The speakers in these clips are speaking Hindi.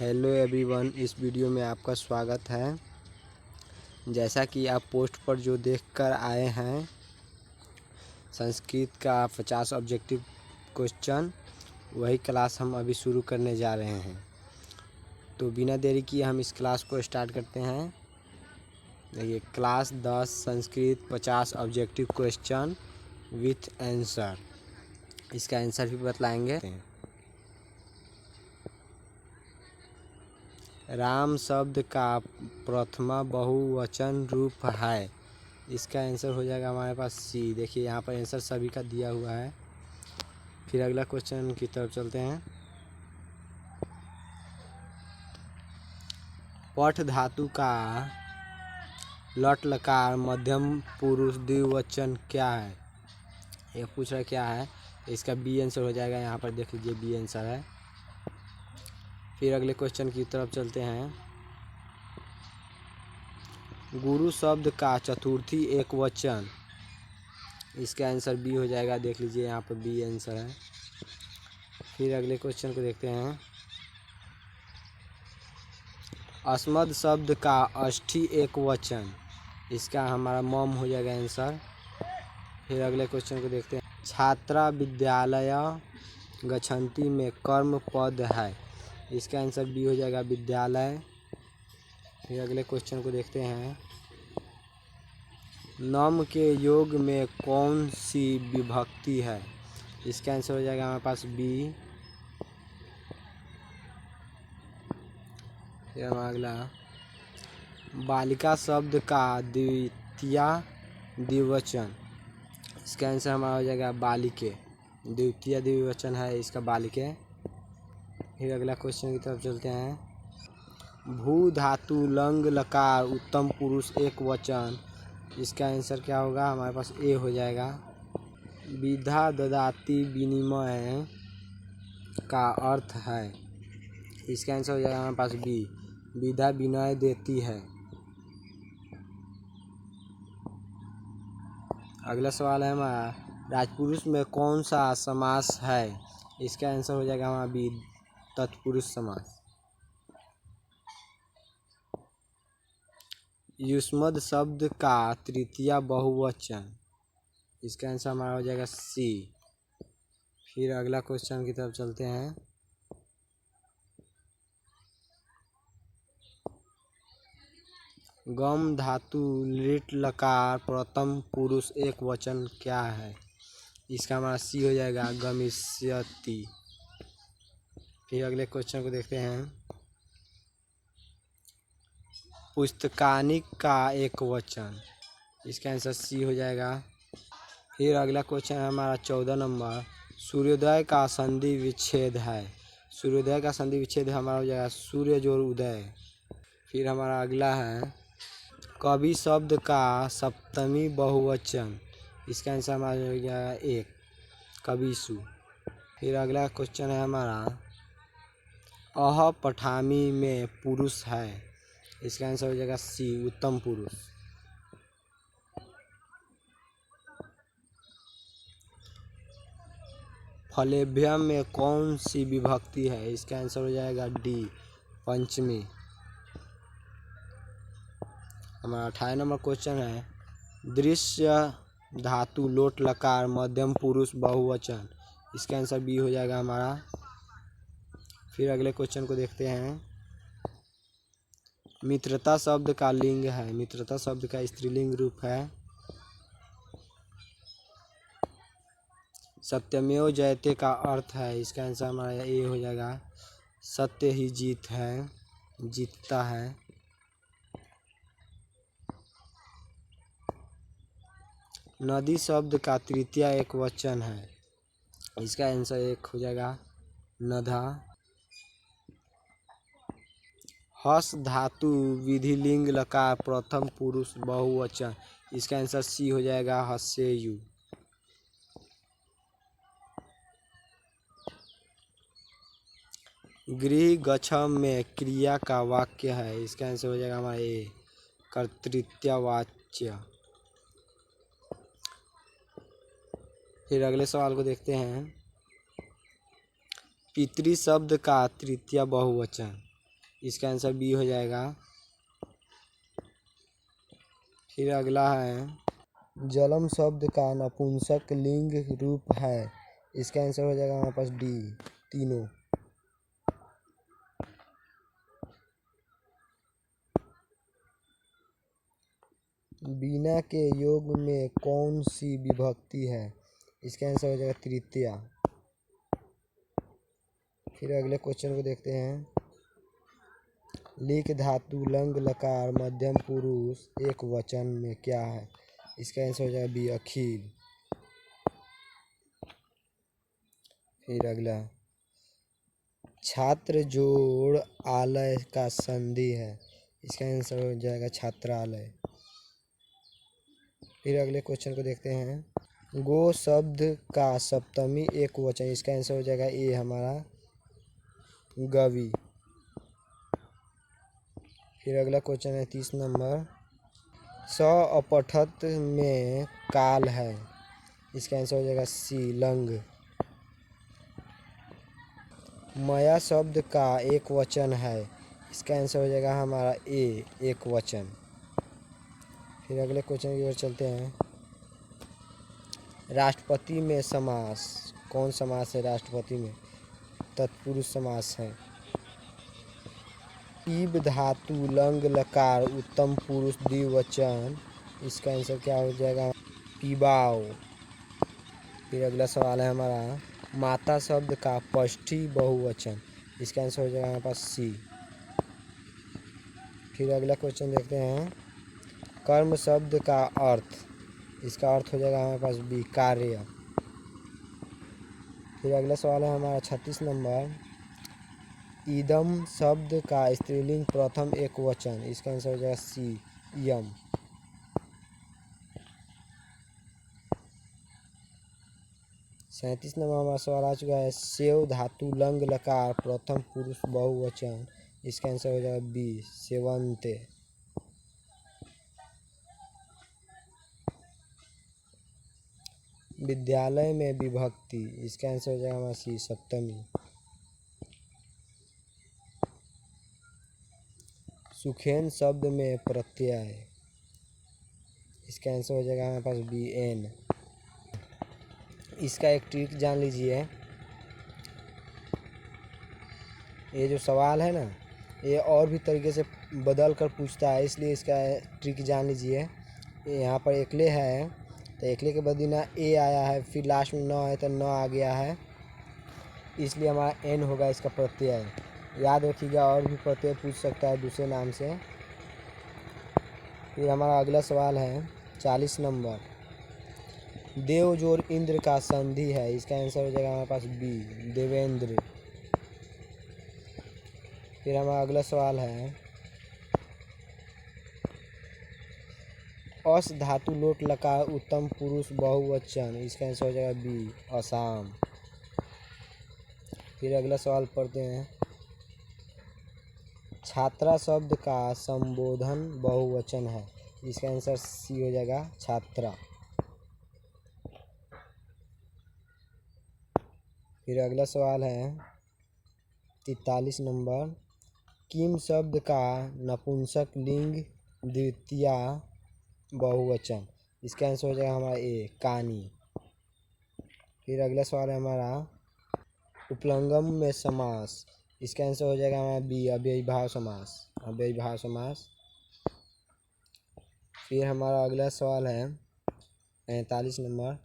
हेलो एवरीवन, इस वीडियो में आपका स्वागत है। जैसा कि आप पोस्ट पर जो देखकर आए हैं, संस्कृत का 50 ऑब्जेक्टिव क्वेश्चन, वही क्लास हम अभी शुरू करने जा रहे हैं। तो बिना देरी किए हम इस क्लास को स्टार्ट करते हैं। देखिए, class 10 Sanskrit 50 objective question with answer. इसका आंसर भी बतलाएंगे। राम शब्द का प्रथमा बहुवचन रूप है। इसका आंसर हो जाएगा हमारे पास सी। देखिए, यहाँ पर आंसर सभी का दिया हुआ है। फिर अगला क्वेश्चन की तरफ चलते हैं। पठ धातु का लट लकार मध्यम पुरुष द्विवचन क्या है? ये पूछ रहा है क्या है। इसका बी आंसर हो जाएगा। यहाँ पर देख लीजिए, बी आंसर है। फिर अगले क्वेश्चन की तरफ चलते हैं। गुरु शब्द का चतुर्थी एक वचन। इसका आंसर बी हो जाएगा। देख लीजिए, यहाँ पर बी आंसर है। फिर अगले क्वेश्चन को देखते हैं। अस्मद शब्द का अष्ठी एक वचन। इसका हमारा मम हो जाएगा आंसर। फिर अगले क्वेश्चन को देखते हैं। छात्रा विद्यालय गच्छन्ति में कर्म पद है। इसका आंसर बी हो जाएगा, विद्यालय। फिर अगले क्वेश्चन को देखते हैं। नम के योग में कौन सी विभक्ति है? इसका आंसर हो जाएगा हमारे पास बी। फिर अगला, बालिका शब्द का द्वितीय द्विवचन। इसका आंसर हमारा हो जाएगा बालिके। द्वितीय द्विवचन है इसका, बालिके। फिर अगला क्वेश्चन की तरफ चलते हैं। भू धातु लंग लकार उत्तम पुरुष एक वचन। इसका आंसर क्या होगा? हमारे पास ए हो जाएगा। विधा ददाति विनिमय का अर्थ है। इसका आंसर हो जाएगा हमारे पास बी। विधा विनय देती है। अगला सवाल है हमारा, राजपुरुष में कौन सा समास है? इसका आंसर हो जाएगा हमारा बी, तत्पुरुष समास। युष्मद शब्द का तृतीय बहुवचन। इसका आंसर हमारा हो जाएगा सी। फिर अगला क्वेश्चन की तरफ चलते हैं। गम धातु लिट लकार प्रथम पुरुष एक वचन क्या है? इसका हमारा सी हो जाएगा, गमिष्यति। फिर अगले क्वेश्चन को देखते हैं। पुस्तकानिक का एक वचन। इसका आंसर सी हो जाएगा। फिर अगला क्वेश्चन है हमारा 14 नंबर। सूर्योदय का संधि विच्छेद है। सूर्योदय का संधि विच्छेद हमारा हो जाएगा सूर्य जोड़ उदय। फिर हमारा अगला है, कवि शब्द का सप्तमी बहुवचन। इसका आंसर हमारा हो जाएगा एक, कविसु। फिर अगला क्वेश्चन है हमारा, अह पठामी में पुरुष है। इसका आंसर हो जाएगा सी, उत्तम पुरुष। फलेभ्यम में कौन सी विभक्ति है? इसका आंसर हो जाएगा डी, पंचमी। हमारा 28 नंबर क्वेश्चन है, दृश्य धातु लोट लकार मध्यम पुरुष बहुवचन। इसका आंसर बी हो जाएगा हमारा। फिर अगले क्वेश्चन को देखते हैं। मित्रता शब्द का लिंग है। मित्रता शब्द का स्त्रीलिंग रूप है। सत्यमेव जयते का अर्थ है। इसका आंसर हमारा ए हो जाएगा, सत्य ही जीत है, जीतता है। नदी शब्द का तृतीय एक वचन है। इसका आंसर एक हो जाएगा, नधा। हस धातु विधिलिंग लकार प्रथम पुरुष बहुवचन। इसका आंसर सी हो जाएगा, हस्ययु। गृह गच्छम में क्रिया का वाक्य है। इसका आंसर हो जाएगा हमारा ए, कर्तृत्ववाच्य। फिर अगले सवाल को देखते हैं। पितृ शब्द का तृतीय बहुवचन। इसका आंसर बी हो जाएगा। फिर अगला है जलम शब्द का नपुंसक लिंग रूप है। इसका आंसर हो जाएगा हमारे पास डी तीनों। बीना के योग में कौन सी विभक्ति है? इसका आंसर हो जाएगा तृतीया। फिर अगले क्वेश्चन को देखते हैं। लिक धातु लंग लकार मध्यम पुरुष एक वचन में क्या है? इसका आंसर हो जाएगा बी अखिल। फिर अगला छात्र जोड़ आलय का संधि है। इसका आंसर हो जाएगा छात्रालय। फिर अगले क्वेश्चन को देखते हैं। गो शब्द का सप्तमी एक वचन। इसका आंसर हो जाएगा ए हमारा गवि। फिर अगला क्वेश्चन है 30 नंबर। स अपठत में काल है। इसका आंसर हो जाएगा सी लंग। मया शब्द का एक वचन है। इसका आंसर हो जाएगा हमारा ए एक वचन। फिर अगले क्वेश्चन की ओर चलते हैं। राष्ट्रपति में समास कौन समास है? राष्ट्रपति में तत्पुरुष समास है। ईब धातु लंग लकार उत्तम पुरुष द्विवचन। इसका आंसर क्या हो जाएगा? पीबाओ। फिर अगला सवाल है हमारा। माता शब्द का पष्ठी बहुवचन। इसका आंसर हो जाएगा हमारे पास सी। फिर अगला क्वेश्चन देखते हैं। कर्म शब्द का अर्थ। इसका अर्थ हो जाएगा हमारे पास बी कार्य। फिर अगला सवाल है हमारा 36 नंबर। इदम शब्द का स्त्रीलिंग प्रथम एक वचन। इसका आंसर हो जाएगा सी यम। 37 नंबर हमारा सवाल आ चुका है। सेव धातु लंग लकार प्रथम पुरुष बहुवचन। इसका आंसर हो जाएगा बी सेवंते। विद्यालय में विभक्ति। इसका आंसर हो जाएगा हमारा सी सप्तमी। सुखेन शब्द में प्रत्यय। इसका आंसर हो जाएगा हमारे पास बी एन। इसका एक ट्रिक जान लीजिए। ये जो सवाल है ना, ये और भी तरीके से बदल कर पूछता है, इसलिए इसका ट्रिक जान लीजिए। यहाँ पर एकले है तो एकले के बदले ना ए आया है, फिर लास्ट में न है तो न आ गया है, इसलिए हमारा एन होगा इसका प्रत्यय। याद रखिएगा, और भी प्रत्यय पूछ सकता है दूसरे नाम से। फिर हमारा अगला सवाल है 40 नंबर। देव जोड़ इंद्र का संधि है। इसका आंसर हो जाएगा हमारे पास बी देवेंद्र। फिर हमारा अगला सवाल है। अस धातु लोट लकार उत्तम पुरुष बहुवचन। इसका आंसर हो जाएगा बी असम। फिर अगला सवाल पढ़ते हैं। छात्रा शब्द का संबोधन बहुवचन है। इसका आंसर सी हो जाएगा छात्रा। फिर अगला सवाल है 43 नंबर। किम शब्द का नपुंसक लिंग द्वितीया बहुवचन। इसका आंसर हो जाएगा हमारा ए कानी। फिर अगला सवाल है हमारा उपलंगम में समास। इसका आंसर हो जाएगा हमारा बी अव्ययीभाव समास। अव्ययीभाव समास। फिर हमारा अगला सवाल है 45 नंबर।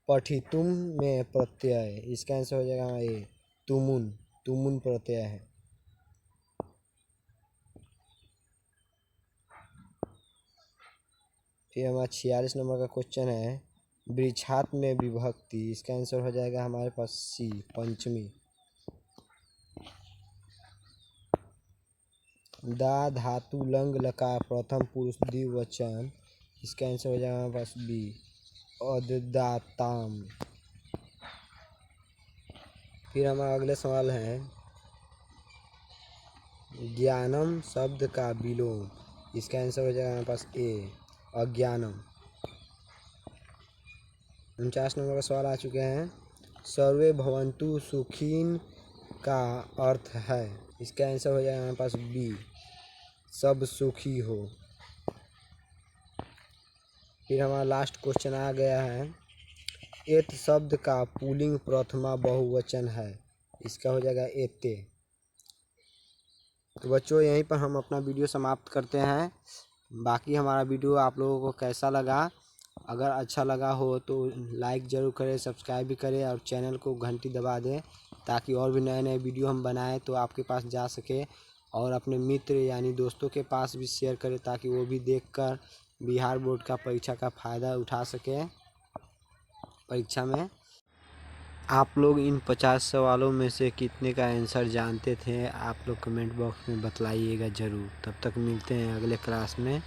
पठितुम में प्रत्यय। इसका आंसर हो जाएगा ए तुमुन। तुमुन प्रत्यय है। फिर हमारा 46 नंबर का क्वेश्चन है। वृक्षात में विभक्ति। इसका आंसर हो जाएगा हमारे पास सी पंचमी। दा धातु लंग लकार प्रथम पुरुष द्विवचन। इसका आंसर हो जाएगा हमारे पास बी अददाताम। फिर हमारा अगले सवाल है ज्ञानम शब्द का विलोम। इसका आंसर हो जाएगा हमारे पास ए अज्ञानम। 49 नंबर का सवाल आ चुके हैं। सर्वे भवन्तु सुखिन का अर्थ है। इसका आंसर हो जाएगा हमारे पास बी, सब सुखी हो। फिर हमारा लास्ट क्वेश्चन आ गया है, एत शब्द का पुल्लिंग प्रथमा बहुवचन है। इसका हो जाएगा एते। तो बच्चों यहीं पर हम अपना वीडियो समाप्त करते हैं। बाकी हमारा वीडियो आप लोगों को कैसा लगा, अगर अच्छा लगा हो तो लाइक ज़रूर करें, सब्सक्राइब भी करें और चैनल को घंटी दबा दें, ताकि और भी नए नए वीडियो हम बनाएं तो आपके पास जा सके। और अपने मित्र यानी दोस्तों के पास भी शेयर करें, ताकि वो भी देखकर बिहार बोर्ड का परीक्षा का फ़ायदा उठा सकें परीक्षा में। आप लोग इन 50 सवालों में से कितने का आंसर जानते थे, आप लोग कमेंट बॉक्स में बतलाइएगा ज़रूर। तब तक मिलते हैं अगले क्लास में।